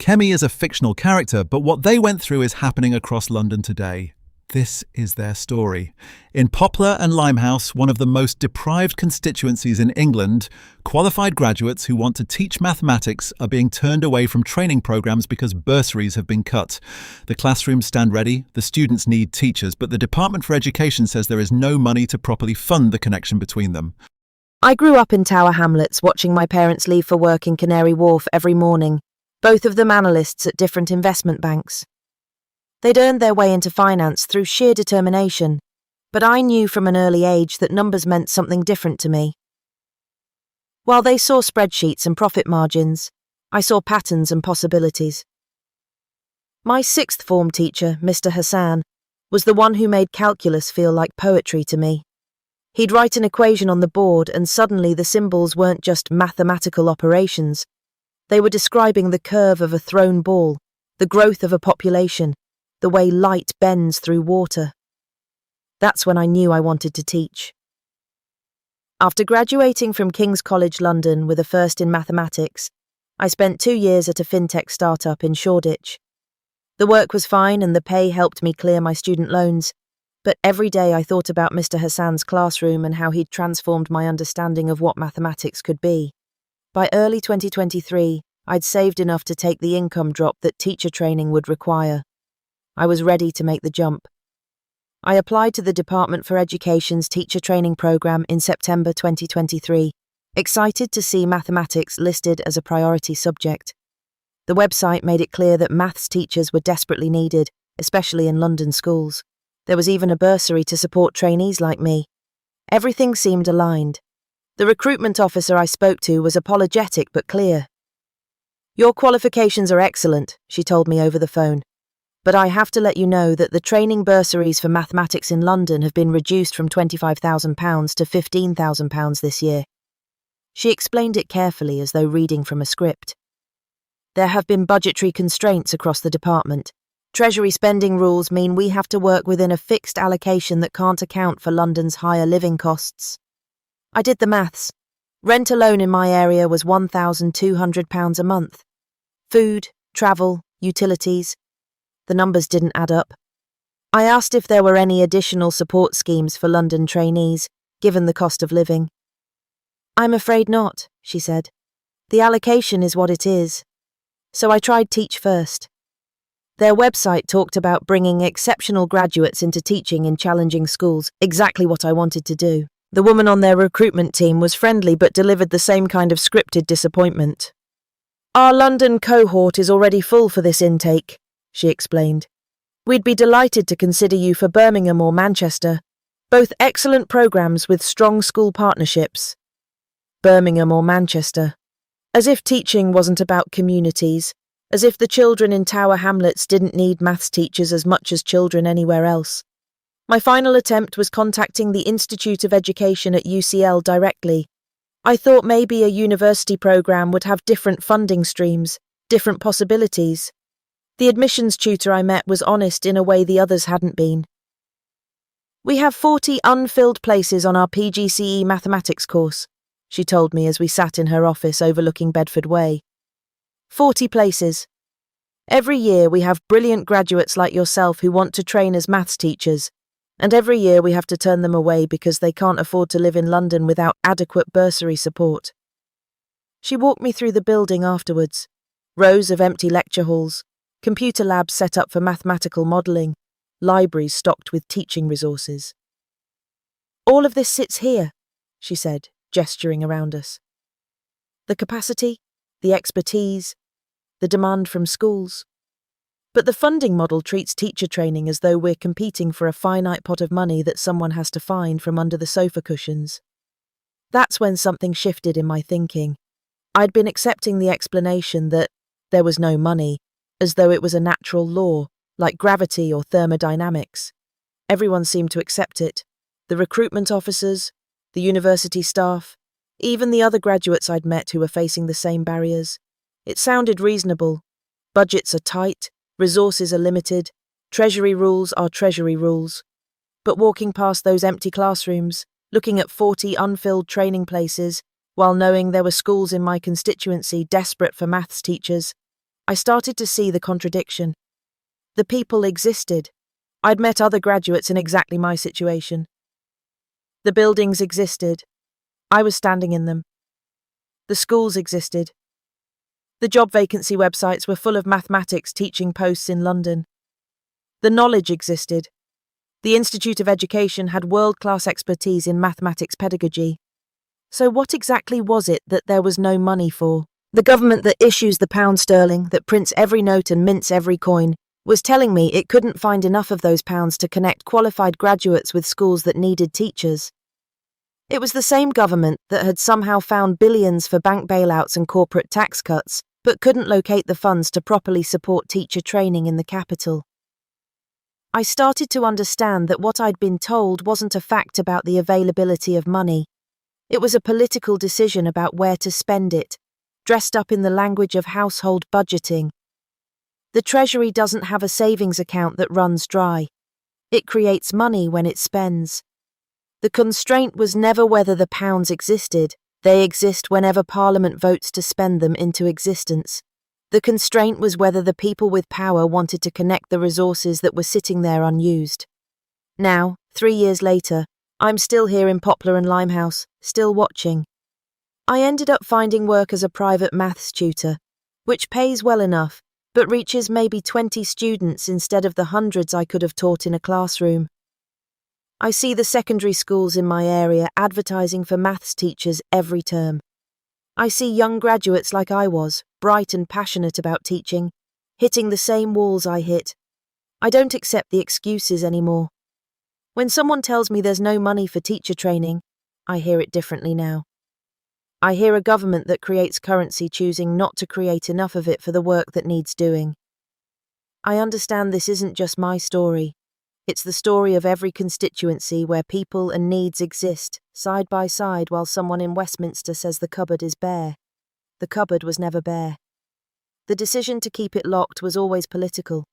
Kemi is a fictional character, but what they went through is happening across London today. This is their story. In Poplar and Limehouse, one of the most deprived constituencies in England, qualified graduates who want to teach mathematics are being turned away from training programmes because bursaries have been cut. The classrooms stand ready, the students need teachers, but the Department for Education says there is no money to properly fund the connection between them. I grew up in Tower Hamlets, watching my parents leave for work in Canary Wharf every morning, both of them analysts at different investment banks. They'd earned their way into finance through sheer determination, but I knew from an early age that numbers meant something different to me. While they saw spreadsheets and profit margins, I saw patterns and possibilities. My sixth form teacher, Mr. Hassan, was the one who made calculus feel like poetry to me. He'd write an equation on the board and suddenly the symbols weren't just mathematical operations. They were describing the curve of a thrown ball, the growth of a population, the way light bends through water. That's when I knew I wanted to teach. After graduating from King's College London with a first in mathematics, I spent 2 years at a fintech startup in Shoreditch. The work was fine and the pay helped me clear my student loans, but every day I thought about Mr. Hassan's classroom and how he'd transformed my understanding of what mathematics could be. By early 2023, I'd saved enough to take the income drop that teacher training would require. I was ready to make the jump. I applied to the Department for Education's teacher training programme in September 2023, excited to see mathematics listed as a priority subject. The website made it clear that maths teachers were desperately needed, especially in London schools. There was even a bursary to support trainees like me. Everything seemed aligned. The recruitment officer I spoke to was apologetic but clear. "Your qualifications are excellent," she told me over the phone. "But I have to let you know that the training bursaries for mathematics in London have been reduced from £25,000 to £15,000 this year." She explained it carefully as though reading from a script. "There have been budgetary constraints across the department. Treasury spending rules mean we have to work within a fixed allocation that can't account for London's higher living costs." I did the maths. Rent alone in my area was £1,200 a month. Food, travel, utilities. The numbers didn't add up. I asked if there were any additional support schemes for London trainees, given the cost of living. "I'm afraid not," she said. "The allocation is what it is." So I tried Teach First. Their website talked about bringing exceptional graduates into teaching in challenging schools, exactly what I wanted to do. The woman on their recruitment team was friendly but delivered the same kind of scripted disappointment. "Our London cohort is already full for this intake," she explained. "We'd be delighted to consider you for Birmingham or Manchester, both excellent programmes with strong school partnerships." Birmingham or Manchester. As if teaching wasn't about communities, as if the children in Tower Hamlets didn't need maths teachers as much as children anywhere else. My final attempt was contacting the Institute of Education at UCL directly. I thought maybe a university programme would have different funding streams, different possibilities. The admissions tutor I met was honest in a way the others hadn't been. "We have 40 unfilled places on our PGCE mathematics course," she told me as we sat in her office overlooking Bedford Way. 40 places. Every year we have brilliant graduates like yourself who want to train as maths teachers, and every year we have to turn them away because they can't afford to live in London without adequate bursary support. She walked me through the building afterwards. Rows of empty lecture halls, computer labs set up for mathematical modelling, libraries stocked with teaching resources. "All of this sits here," she said, gesturing around us. "The capacity, the expertise, the demand from schools. But the funding model treats teacher training as though we're competing for a finite pot of money that someone has to find from under the sofa cushions." That's when something shifted in my thinking. I'd been accepting the explanation that there was no money, as though it was a natural law, like gravity or thermodynamics. Everyone seemed to accept it. The recruitment officers, the university staff, even the other graduates I'd met who were facing the same barriers. It sounded reasonable. Budgets are tight, resources are limited, Treasury rules are Treasury rules. But walking past those empty classrooms, looking at 40 unfilled training places, while knowing there were schools in my constituency desperate for maths teachers, I started to see the contradiction. The people existed. I'd met other graduates in exactly my situation. The buildings existed. I was standing in them. The schools existed. The job vacancy websites were full of mathematics teaching posts in London. The knowledge existed. The Institute of Education had world-class expertise in mathematics pedagogy. So what exactly was it that there was no money for? The government that issues the pound sterling, that prints every note and mints every coin, was telling me it couldn't find enough of those pounds to connect qualified graduates with schools that needed teachers. It was the same government that had somehow found billions for bank bailouts and corporate tax cuts, but couldn't locate the funds to properly support teacher training in the capital. I started to understand that what I'd been told wasn't a fact about the availability of money. It was a political decision about where to spend it, dressed up in the language of household budgeting. The Treasury doesn't have a savings account that runs dry. It creates money when it spends. The constraint was never whether the pounds existed. They exist whenever Parliament votes to spend them into existence. The constraint was whether the people with power wanted to connect the resources that were sitting there unused. Now, 3 years later, I'm still here in Poplar and Limehouse, still watching. I ended up finding work as a private maths tutor, which pays well enough, but reaches maybe 20 students instead of the hundreds I could have taught in a classroom. I see the secondary schools in my area advertising for maths teachers every term. I see young graduates like I was, bright and passionate about teaching, hitting the same walls I hit. I don't accept the excuses anymore. When someone tells me there's no money for teacher training, I hear it differently now. I hear a government that creates currency choosing not to create enough of it for the work that needs doing. I understand this isn't just my story. It's the story of every constituency where people and needs exist, side by side, while someone in Westminster says the cupboard is bare. The cupboard was never bare. The decision to keep it locked was always political.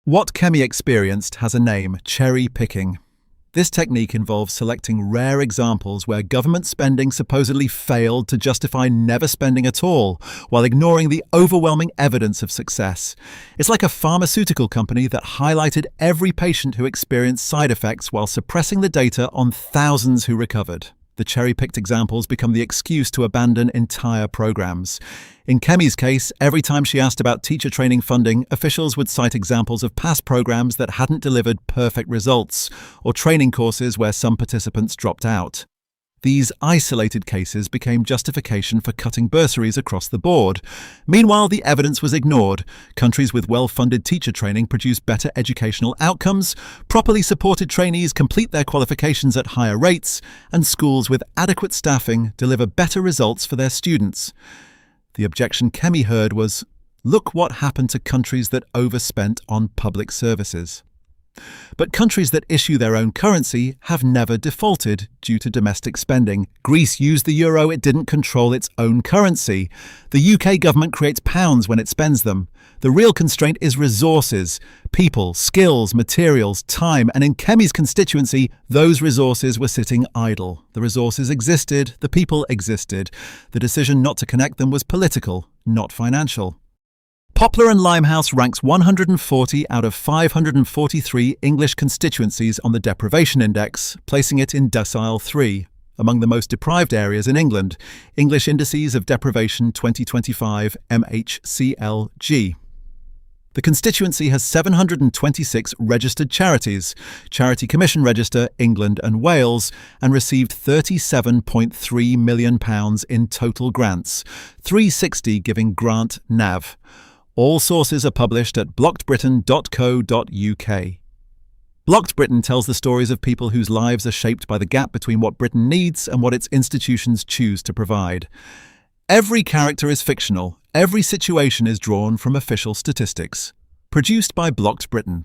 What Kemi experienced has a name: cherry picking. This technique involves selecting rare examples where government spending supposedly failed to justify never spending at all, while ignoring the overwhelming evidence of success. It's like a pharmaceutical company that highlighted every patient who experienced side effects while suppressing the data on thousands who recovered. The cherry-picked examples become the excuse to abandon entire programs. In Kemi's case, every time she asked about teacher training funding, officials would cite examples of past programs that hadn't delivered perfect results, or training courses where some participants dropped out. These isolated cases became justification for cutting bursaries across the board. Meanwhile, the evidence was ignored. Countries with well-funded teacher training produce better educational outcomes, properly supported trainees complete their qualifications at higher rates, and schools with adequate staffing deliver better results for their students. The objection Kemi heard was, look what happened to countries that overspent on public services. But countries that issue their own currency have never defaulted due to domestic spending. Greece used the euro, it didn't control its own currency. The UK government creates pounds when it spends them. The real constraint is resources, people, skills, materials, time, and in Kemi's constituency, those resources were sitting idle. The resources existed, the people existed. The decision not to connect them was political, not financial. Poplar and Limehouse ranks 140 out of 543 English constituencies on the Deprivation Index, placing it in decile 3, among the most deprived areas in England. English Indices of Deprivation 2025 MHCLG. The constituency has 726 registered charities, Charity Commission Register, England and Wales, and received £37.3 million in total grants, 360 giving grant NAV. All sources are published at blockedbritain.co.uk. Blocked Britain tells the stories of people whose lives are shaped by the gap between what Britain needs and what its institutions choose to provide. Every character is fictional. Every situation is drawn from official statistics. Produced by Blocked Britain.